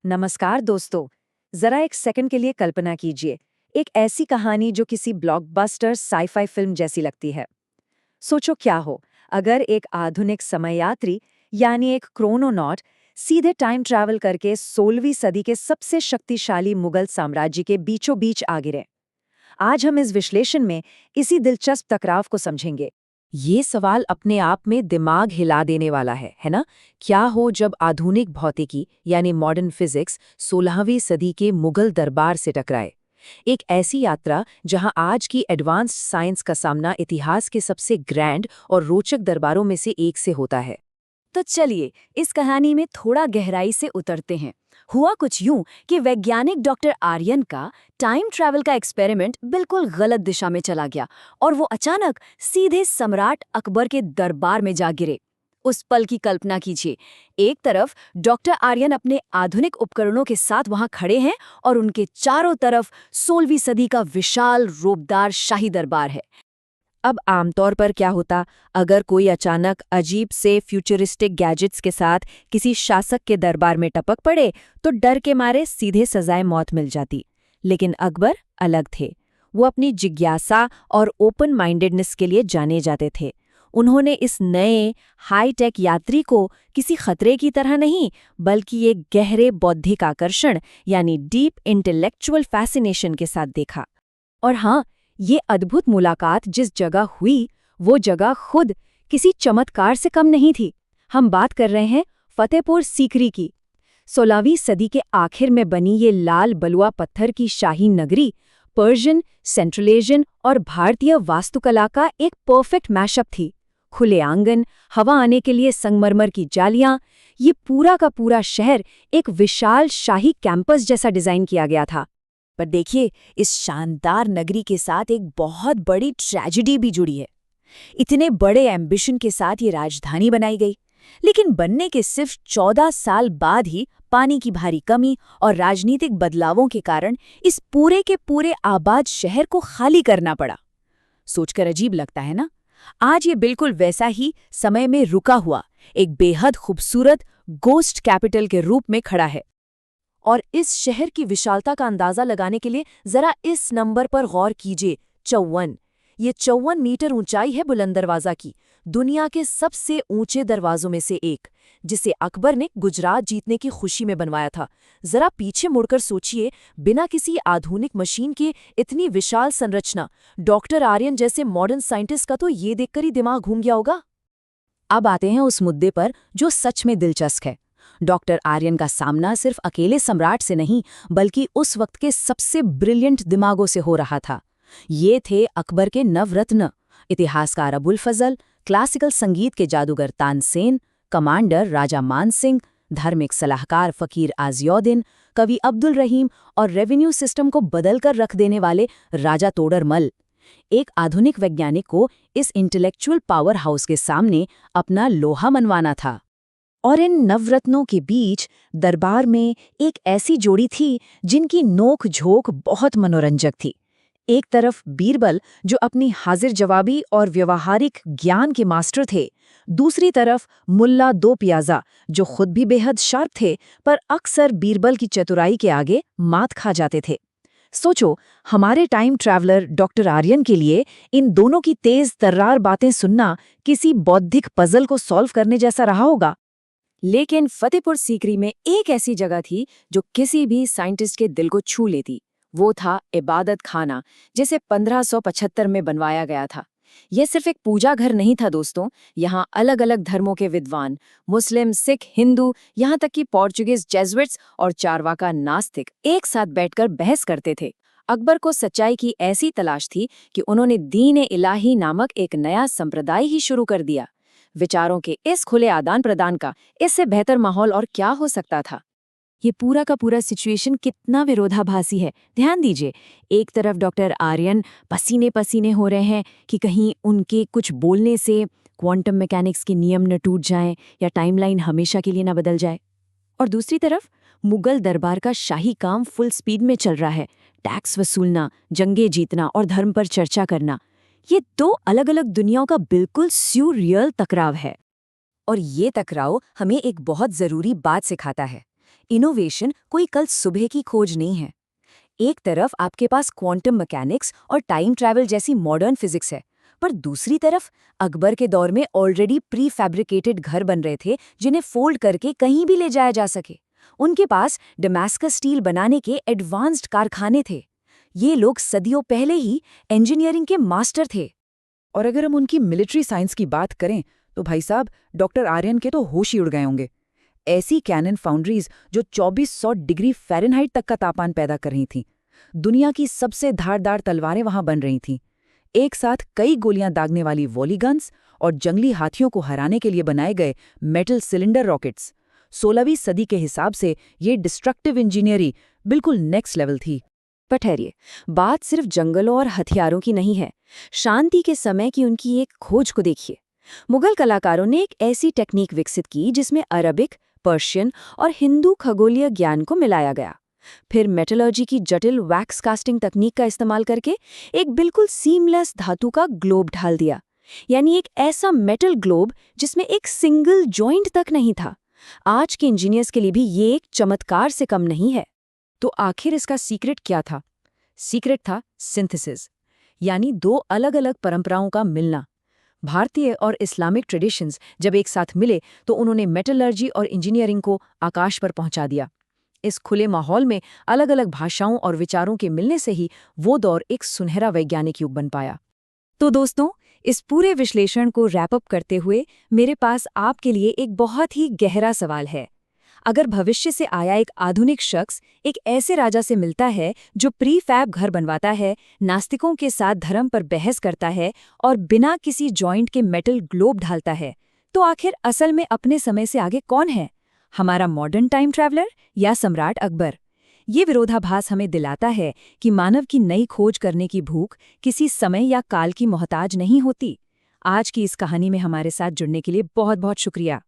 नमस्कार दोस्तों। जरा एक सेकंड के लिए कल्पना कीजिए, एक ऐसी कहानी जो किसी ब्लॉकबस्टर साई-फाई फिल्म जैसी लगती है। सोचो क्या हो अगर एक आधुनिक समय यात्री यानी एक क्रोनोनॉट सीधे टाइम ट्रैवल करके 16वीं सदी के सबसे शक्तिशाली मुगल साम्राज्य के बीचों बीच आ गिरे। आज हम इस विश्लेषण में इसी दिलचस्प टकराव को समझेंगे। ये सवाल अपने आप में दिमाग हिला देने वाला है ना? क्या हो जब आधुनिक भौतिकी यानी मॉडर्न फिजिक्स 16वीं सदी के मुगल दरबार से टकराए? एक ऐसी यात्रा जहां आज की एडवांस्ड साइंस का सामना इतिहास के सबसे ग्रैंड और रोचक दरबारों में से एक से होता है। तो चलिए इस कहानी में थोड़ा गहराई से उतरते हैं। हुआ कुछ यूं कि वैज्ञानिक डॉक्टर आर्यन का टाइम ट्रैवल का एक्सपेरिमेंट बिल्कुल गलत दिशा में चला गया और वो अचानक सीधे सम्राट अकबर के दरबार में जा गिरे। उस पल की कल्पना कीजिए, एक तरफ डॉक्टर आर्यन अपने आधुनिक उपकरणों के साथ वहां खड़े हैं और उनके चारों तरफ 16वीं सदी का विशाल रूपदार शाही दरबार है। अब आमतौर पर क्या होता अगर कोई अचानक अजीब से फ्यूचरिस्टिक गैजेट्स के साथ किसी शासक के दरबार में टपक पड़े तो डर के मारे सीधे सजाए मौत मिल जाती। लेकिन अकबर अलग थे। वो अपनी जिज्ञासा और ओपन माइंडेडनेस के लिए जाने जाते थे। उन्होंने इस नए हाई टेक यात्री को किसी खतरे की तरह नहीं बल्कि एक गहरे बौद्धिक आकर्षण यानी डीप इंटेलेक्चुअल फैसिनेशन के साथ देखा। और हाँ, ये अद्भुत मुलाकात जिस जगह हुई वो जगह खुद किसी चमत्कार से कम नहीं थी। हम बात कर रहे हैं फतेहपुर सीकरी की। 16वीं सदी के आखिर में बनी ये लाल बलुआ पत्थर की शाही नगरी पर्शियन, सेंट्रल एशियन और भारतीय वास्तुकला का एक परफेक्ट मैशअप थी। खुले आंगन, हवा आने के लिए संगमरमर की जालियां, ये पूरा का पूरा शहर एक विशाल शाही कैंपस जैसा डिजाइन किया गया था। पर देखिए, इस शानदार नगरी के साथ एक बहुत बड़ी ट्रेजेडी भी जुड़ी है। इतने बड़े एम्बिशन के साथ ये राजधानी बनाई गई, लेकिन बनने के सिर्फ 14 साल बाद ही पानी की भारी कमी और राजनीतिक बदलावों के कारण इस पूरे के पूरे आबाद शहर को खाली करना पड़ा। सोचकर अजीब लगता है ना? आज ये बिल्कुल वैसा ही समय में रुका हुआ एक बेहद खूबसूरत गोस्ट कैपिटल के रूप में खड़ा है। और इस शहर की विशालता का अंदाजा लगाने के लिए जरा इस नंबर पर गौर कीजिए, 54। ये 54 मीटर ऊंचाई है बुलंद दरवाजा की, दुनिया के सबसे ऊंचे दरवाजों में से एक, जिसे अकबर ने गुजरात जीतने की खुशी में बनवाया था। जरा पीछे मुड़कर सोचिए, बिना किसी आधुनिक मशीन के इतनी विशाल संरचना, डॉक्टर आर्यन जैसे मॉडर्न साइंटिस्ट का तो ये देखकर ही दिमाग घूम गया होगा। अब आते हैं उस मुद्दे पर जो सच में दिलचस्प है। डॉक्टर आर्यन का सामना सिर्फ अकेले सम्राट से नहीं बल्कि उस वक्त के सबसे ब्रिलियंट दिमागों से हो रहा था। ये थे अकबर के नवरत्न, इतिहासकार अबुल फजल, क्लासिकल संगीत के जादूगर तानसेन, कमांडर राजा मान सिंह, धार्मिक सलाहकार फकीर आजिउद्दीन, कवि अब्दुल रहीम और रेवेन्यू सिस्टम को बदलकर रख देने वाले राजा तोडरमल। एक आधुनिक वैज्ञानिक को इस इंटेलेक्चुअल पावर हाउस के सामने अपना लोहा मनवाना था। और इन नवरत्नों के बीच दरबार में एक ऐसी जोड़ी थी जिनकी नोक झोंक बहुत मनोरंजक थी। एक तरफ बीरबल जो अपनी हाजिर जवाबी और व्यवहारिक ज्ञान के मास्टर थे, दूसरी तरफ मुल्ला दो पियाजा जो खुद भी बेहद शार्प थे पर अक्सर बीरबल की चतुराई के आगे मात खा जाते थे। सोचो, हमारे टाइम ट्रैवलर डॉक्टर आर्यन के लिए इन दोनों की तेज तर्रार बातें सुनना किसी बौद्धिक पजल को सॉल्व करने जैसा रहा होगा। लेकिन फतेहपुर सीकरी में एक ऐसी जगह थी जो किसी भी साइंटिस्ट के दिल को छू लेती। वो था इबादत खाना, जिसे 1575 में बनवाया गया था। यह सिर्फ एक पूजा घर नहीं था दोस्तों। यहाँ अलग अलग धर्मों के विद्वान, मुस्लिम, सिख, हिंदू, यहाँ तक कि पोर्चुगीज जेजुइट्स और चारवाका नास्तिक एक साथ बैठकर बहस करते थे। अकबर को सच्चाई की ऐसी तलाश थी कि उन्होंने दीन ए इलाही नामक एक नया संप्रदाय ही शुरू कर दिया। विचारों के इस खुले आदान प्रदान का इससे बेहतर माहौल और क्या हो सकता था? ये पूरा का पूरा सिचुएशन कितना विरोधाभासी है। ध्यान दीजिए, एक तरफ डॉक्टर आर्यन पसीने पसीने हो रहे हैं कि कहीं उनके कुछ बोलने से क्वांटम मैकेनिक्स के नियम न टूट जाएं या टाइमलाइन हमेशा के लिए न बदल जाए, और दूसरी तरफ मुगल दरबार का शाही काम फुल स्पीड में चल रहा है। टैक्स वसूलना, जंगे जीतना और धर्म पर चर्चा करना, ये दो अलग अलग दुनियाओं का बिल्कुल स्यूरियल टकराव है। और ये टकराव हमें एक बहुत जरूरी बात सिखाता है। इनोवेशन कोई कल सुबह की खोज नहीं है। एक तरफ आपके पास क्वांटम मैकेनिक्स और टाइम ट्रैवल जैसी मॉडर्न फिजिक्स है, पर दूसरी तरफ अकबर के दौर में ऑलरेडी प्री फैब्रिकेटेड घर बन रहे थे जिन्हें फोल्ड करके कहीं भी ले जाया जा सके। उनके पास डमास्कस स्टील बनाने के एडवांस्ड कारखाने थे। ये लोग सदियों पहले ही इंजीनियरिंग के मास्टर थे। और अगर हम उनकी मिलिट्री साइंस की बात करें तो भाई साहब, डॉक्टर आर्यन के तो होश ही उड़ गए होंगे। ऐसी कैनन फाउंड्रीज जो 2400 डिग्री फ़ारेनहाइट तक का तापमान पैदा कर रही थीं। दुनिया की सबसे धारदार तलवारें वहां बन रही थीं। एक साथ कई गोलियां दागने वाली वॉली गन्स और जंगली हाथियों को हराने के लिए बनाए गए मेटल सिलेंडर रॉकेट्स। 16वीं सदी के हिसाब से ये डिस्ट्रक्टिव इंजीनियरिंग बिल्कुल नेक्स्ट लेवल थी। पर ठहरिए, बात सिर्फ जंगलों और हथियारों की नहीं है। शांति के समय की उनकी एक खोज को देखिए। मुगल कलाकारों ने एक ऐसी टेक्निक विकसित की जिसमें अरबिक, पर्शियन और हिंदू खगोलीय ज्ञान को मिलाया गया। फिर मेटलर्जी की जटिल वैक्स कास्टिंग तकनीक का इस्तेमाल करके एक बिल्कुल सीमलेस धातु का ग्लोब ढाल दिया, यानी एक ऐसा मेटल ग्लोब जिसमें एक सिंगल जॉइंट तक नहीं था। आज के इंजीनियर्स के लिए भी ये एक चमत्कार से कम नहीं है। तो आखिर इसका सीक्रेट क्या था? सीक्रेट था सिंथेसिस, यानी दो अलग अलग परंपराओं का मिलना। भारतीय और इस्लामिक ट्रेडिशंस जब एक साथ मिले तो उन्होंने मेटलर्जी और इंजीनियरिंग को आकाश पर पहुंचा दिया। इस खुले माहौल में अलग अलग भाषाओं और विचारों के मिलने से ही वो दौर एक सुनहरा वैज्ञानिक युग बन पाया। तो दोस्तों, इस पूरे विश्लेषण को रैप अप करते हुए मेरे पास आपके लिए एक बहुत ही गहरा सवाल है। अगर भविष्य से आया एक आधुनिक शख्स एक ऐसे राजा से मिलता है जो प्री फैब घर बनवाता है, नास्तिकों के साथ धर्म पर बहस करता है और बिना किसी जॉइंट के मेटल ग्लोब ढालता है, तो आखिर असल में अपने समय से आगे कौन है? हमारा मॉडर्न टाइम ट्रैवलर या सम्राट अकबर? ये विरोधाभास हमें दिलाता है कि मानव की नई खोज करने की भूख किसी समय या काल की मोहताज नहीं होती। आज की इस कहानी में हमारे साथ जुड़ने के लिए बहुत बहुत शुक्रिया।